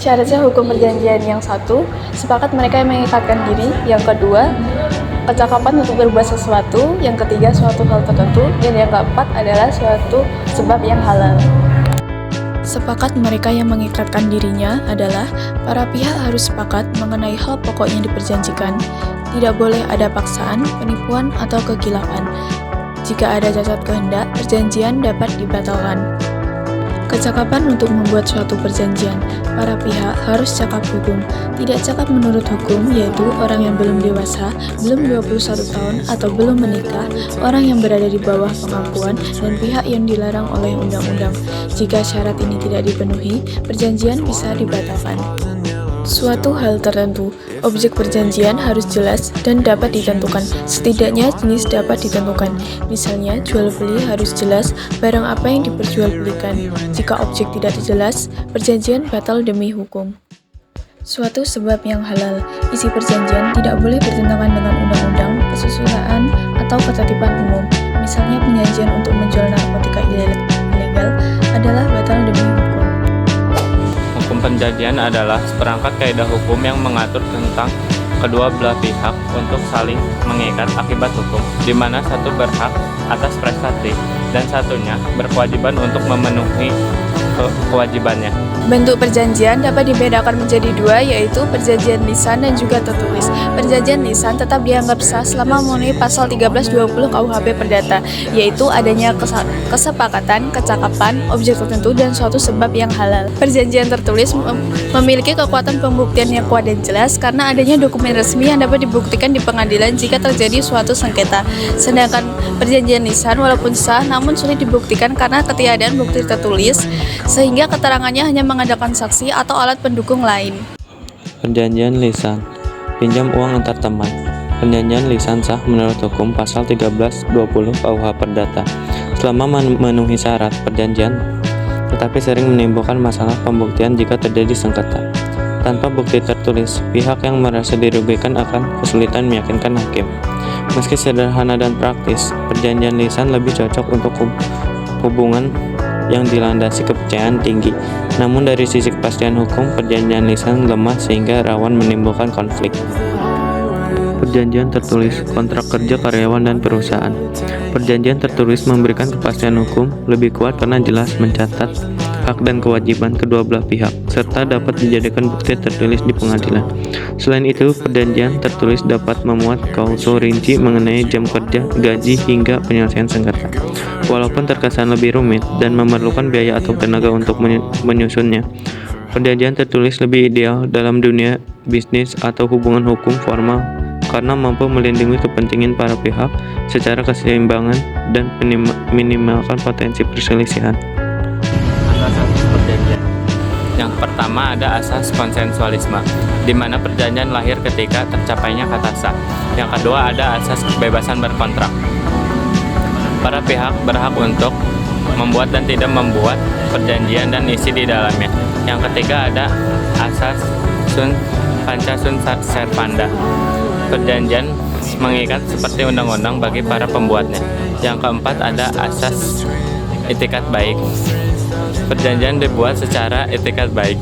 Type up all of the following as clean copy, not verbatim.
Syaratnya hukum perjanjian yang satu, sepakat mereka yang mengikatkan diri. Yang kedua, kecakapan untuk berbuat sesuatu. Yang ketiga, suatu hal tertentu. Dan yang keempat adalah suatu sebab yang halal. Sepakat mereka yang mengikatkan dirinya adalah para pihak harus sepakat mengenai hal pokok yang diperjanjikan. Tidak boleh ada paksaan, penipuan, atau kegilapan. Jika ada cacat kehendak, perjanjian dapat dibatalkan. Kecakapan untuk membuat suatu perjanjian. Para pihak harus cakap hukum. Tidak cakap menurut hukum, yaitu orang yang belum dewasa, belum 21 tahun, atau belum menikah, orang yang berada di bawah pengakuan, dan pihak yang dilarang oleh undang-undang. Jika syarat ini tidak dipenuhi, perjanjian bisa dibatalkan. Suatu hal tertentu, objek perjanjian harus jelas dan dapat ditentukan. Setidaknya jenis dapat ditentukan. Misalnya, jual beli harus jelas barang apa yang diperjualbelikan. Jika objek tidak jelas, perjanjian batal demi hukum. Suatu sebab yang halal, isi perjanjian tidak boleh bertentangan dengan undang-undang, kesusilaan, atau ketertiban umum. Misalnya, perjanjian untuk menjual narkotika ilegal adalah batal demi hukum. Hukum perjanjian adalah seperangkat kaidah hukum yang mengatur tentang kedua belah pihak untuk saling mengikat akibat hukum, di mana satu berhak atas prestasi dan satunya berkewajiban untuk memenuhi kewajibannya. Bentuk perjanjian dapat dibedakan menjadi dua, yaitu perjanjian lisan dan juga tertulis. Perjanjian lisan tetap dianggap sah selama memenuhi pasal 1320 KUHP Perdata, yaitu adanya kesepakatan, kecakapan, objek tertentu, dan suatu sebab yang halal. Perjanjian tertulis memiliki kekuatan pembuktian yang kuat dan jelas karena adanya dokumen resmi yang dapat dibuktikan di pengadilan jika terjadi suatu sengketa. Sedangkan perjanjian lisan walaupun sah namun sulit dibuktikan karena ketiadaan bukti tertulis, sehingga keterangannya hanya mengandalkan saksi atau alat pendukung lain. Perjanjian lisan, pinjam uang antar teman. Perjanjian lisan sah menurut hukum pasal 1320 KUH Perdata selama memenuhi syarat perjanjian, tetapi sering menimbulkan masalah pembuktian jika terjadi sengketa. Tanpa bukti tertulis, pihak yang merasa dirugikan akan kesulitan meyakinkan hakim. Meski sederhana dan praktis, perjanjian lisan lebih cocok untuk hubungan yang dilandasi kepercayaan tinggi. Namun dari sisi kepastian hukum, perjanjian lisan lemah sehingga rawan menimbulkan konflik. Perjanjian tertulis, kontrak kerja karyawan dan perusahaan. Perjanjian tertulis memberikan kepastian hukum lebih kuat karena jelas mencatat hak dan kewajiban kedua belah pihak, serta dapat dijadikan bukti tertulis di pengadilan. Selain itu, perjanjian tertulis dapat memuat klausul rinci mengenai jam kerja, gaji, hingga penyelesaian sengketa. Walaupun terkesan lebih rumit dan memerlukan biaya atau tenaga untuk menyusunnya, perjanjian tertulis lebih ideal dalam dunia bisnis atau hubungan hukum formal karena mampu melindungi kepentingan para pihak secara keseimbangan dan minimalkan potensi perselisihan. Asas perjanjian. Yang pertama ada asas konsensualisme, di mana perjanjian lahir ketika tercapainya kata sah. Yang kedua ada asas kebebasan berkontrak. Para pihak berhak untuk membuat dan tidak membuat perjanjian dan isi di dalamnya. Yang ketiga ada asas sunt panca sunt servanda. Perjanjian mengikat seperti undang-undang bagi para pembuatnya. Yang keempat ada asas itikat baik. Perjanjian dibuat secara itikat baik.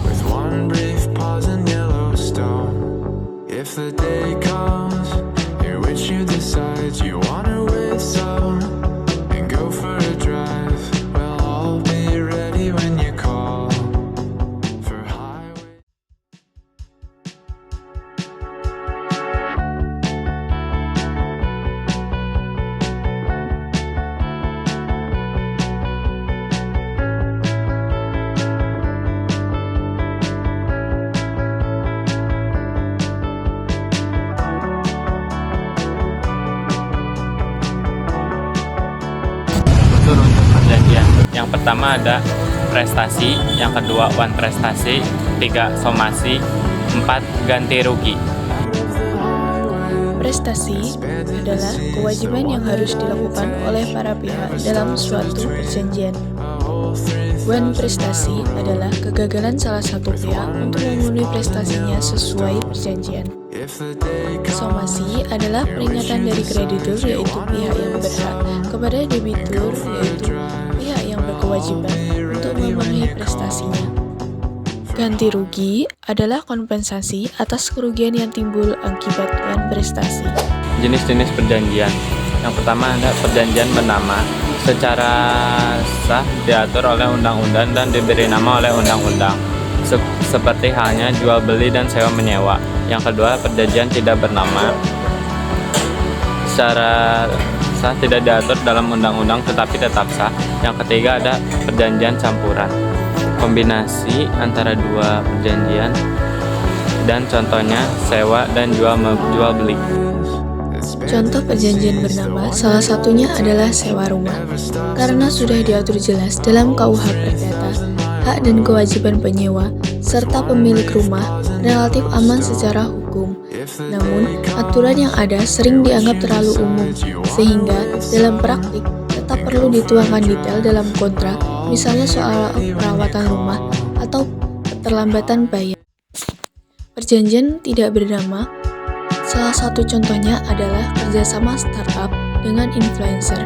Untuk perjanjian. Yang pertama ada prestasi, yang kedua wan prestasi, 3 somasi, 4 ganti rugi. Prestasi adalah kewajiban yang harus dilakukan oleh para pihak dalam suatu perjanjian. Wan prestasi adalah kegagalan salah satu pihak untuk memenuhi prestasinya sesuai perjanjian. Somasi adalah peringatan dari kreditur, yaitu pihak yang berhak, kepada debitur, yaitu pihak yang berkewajiban untuk memenuhi prestasinya. Ganti rugi adalah kompensasi atas kerugian yang timbul akibat prestasi. Jenis-jenis perjanjian. Yang pertama ada perjanjian bernama, secara sah diatur oleh undang-undang dan diberi nama oleh undang-undang, seperti halnya jual beli dan sewa menyewa. Yang kedua, perjanjian tidak bernama, secara sah tidak diatur dalam undang-undang tetapi tetap sah. Yang ketiga ada perjanjian campuran, kombinasi antara dua perjanjian, dan contohnya sewa dan jual beli. Contoh perjanjian bernama salah satunya adalah sewa rumah. Karena sudah diatur jelas dalam KUH Perdata, hak dan kewajiban penyewa serta pemilik rumah relatif aman secara hukum. Namun, aturan yang ada sering dianggap terlalu umum, sehingga dalam praktik tetap perlu dituangkan detail dalam kontrak, misalnya soal perawatan rumah atau keterlambatan bayar. Perjanjian tidak bernama, salah satu contohnya adalah kerjasama startup dengan influencer.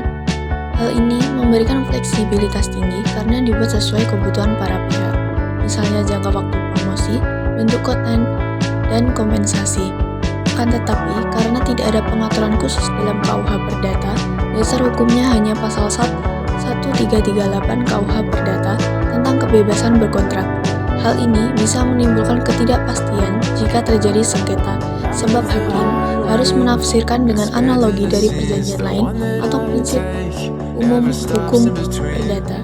Hal ini memberikan fleksibilitas tinggi karena dibuat sesuai kebutuhan para pihak, misalnya jangka waktu promosi, bentuk konten, dan kompensasi. Akan tetapi, karena tidak ada pengaturan khusus dalam KUH Perdata, dasar hukumnya hanya pasal 1338 KUH Perdata tentang kebebasan berkontrak. Hal ini bisa menimbulkan ketidakpastian jika terjadi sengketa, sebab hakim harus menafsirkan dengan analogi dari perjanjian lain atau prinsip umum hukum perdata.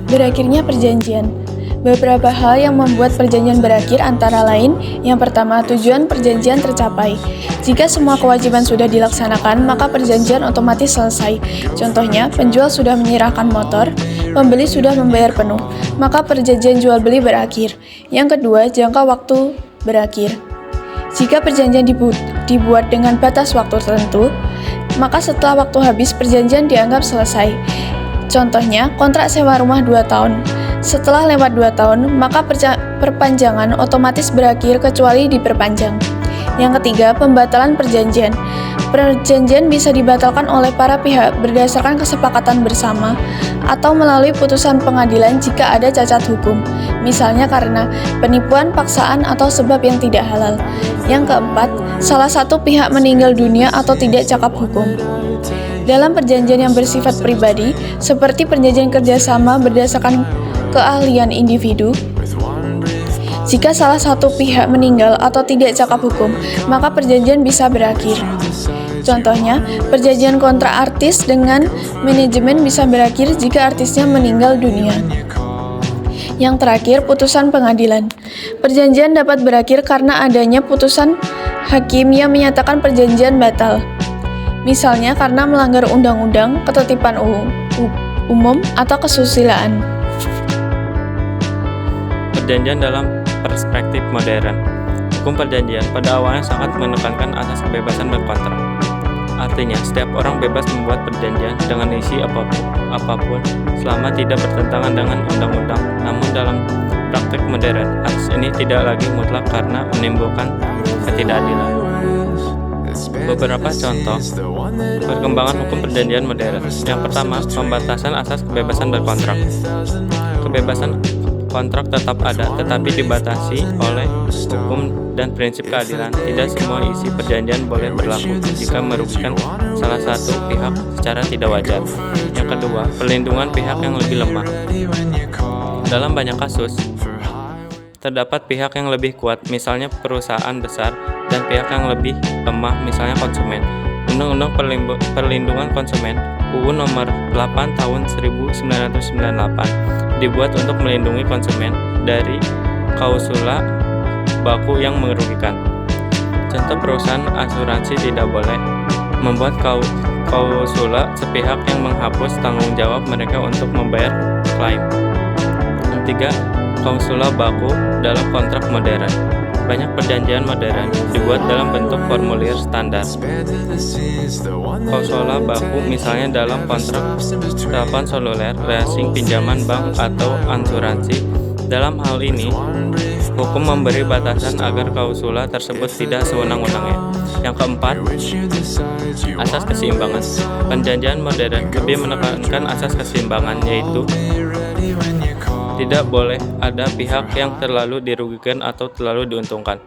Berakhirnya perjanjian. Beberapa hal yang membuat perjanjian berakhir antara lain, yang pertama, tujuan perjanjian tercapai. Jika semua kewajiban sudah dilaksanakan, maka perjanjian otomatis selesai. Contohnya, penjual sudah menyerahkan motor, pembeli sudah membayar penuh, maka perjanjian jual beli berakhir. Yang kedua, jangka waktu berakhir. Jika perjanjian dibuat dengan batas waktu tertentu, maka setelah waktu habis perjanjian dianggap selesai. Contohnya, kontrak sewa rumah 2 tahun. Setelah lewat 2 tahun, maka perpanjangan otomatis berakhir kecuali diperpanjang. Yang ketiga, pembatalan perjanjian. Perjanjian bisa dibatalkan oleh para pihak berdasarkan kesepakatan bersama atau melalui putusan pengadilan jika ada cacat hukum, misalnya karena penipuan, paksaan, atau sebab yang tidak halal. Yang keempat, salah satu pihak meninggal dunia atau tidak cakap hukum. Dalam perjanjian yang bersifat pribadi, seperti perjanjian kerjasama berdasarkan keahlian individu, jika salah satu pihak meninggal atau tidak cakap hukum, maka perjanjian bisa berakhir. Contohnya, perjanjian kontrak artis dengan manajemen bisa berakhir jika artisnya meninggal dunia. Yang terakhir, putusan pengadilan. Perjanjian dapat berakhir karena adanya putusan hakim yang menyatakan perjanjian batal. Misalnya karena melanggar undang-undang, ketertiban umum, atau kesusilaan. Perjanjian dalam perspektif modern. Hukum perjanjian pada awalnya sangat menekankan asas kebebasan berkontrak. Artinya, setiap orang bebas membuat perjanjian dengan isi apapun selama tidak bertentangan dengan undang-undang. Namun dalam praktek modern, asas ini tidak lagi mutlak karena menimbulkan ketidakadilan. Beberapa contoh perkembangan hukum perjanjian modern. Yang pertama, pembatasan asas kebebasan berkontrak. Kebebasan kontrak tetap ada, tetapi dibatasi oleh hukum dan prinsip keadilan. Tidak semua isi perjanjian boleh berlaku jika merugikan salah satu pihak secara tidak wajar. Yang kedua, perlindungan pihak yang lebih lemah. Dalam banyak kasus, terdapat pihak yang lebih kuat, misalnya perusahaan besar, dan pihak yang lebih lemah, misalnya konsumen. Undang-Undang Perlindungan Konsumen UU Nomor 8 Tahun 1998 dibuat untuk melindungi konsumen dari klausula baku yang merugikan. Contoh, perusahaan asuransi tidak boleh membuat klausula sepihak yang menghapus tanggung jawab mereka untuk membayar klaim. Yang ketiga, klausula baku dalam kontrak modern. Banyak perjanjian modern dibuat dalam bentuk formulir standar. Klausula baku misalnya dalam kontrak telepon seluler, leasing, pinjaman bank, atau asuransi. Dalam hal ini, hukum memberi batasan agar klausula tersebut tidak sewenang-wenangnya. Yang keempat, asas keseimbangan. Perjanjian modern lebih menekankan asas keseimbangan, yaitu Tidak boleh ada pihak yang terlalu dirugikan atau terlalu diuntungkan.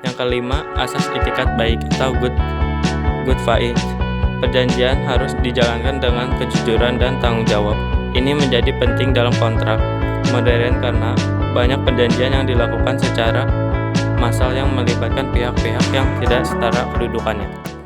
Yang kelima, asas itikat baik atau good faith. Perjanjian harus dijalankan dengan kejujuran dan tanggung jawab. Ini menjadi penting dalam kontrak modern karena banyak perjanjian yang dilakukan secara massal yang melibatkan pihak-pihak yang tidak setara kedudukannya.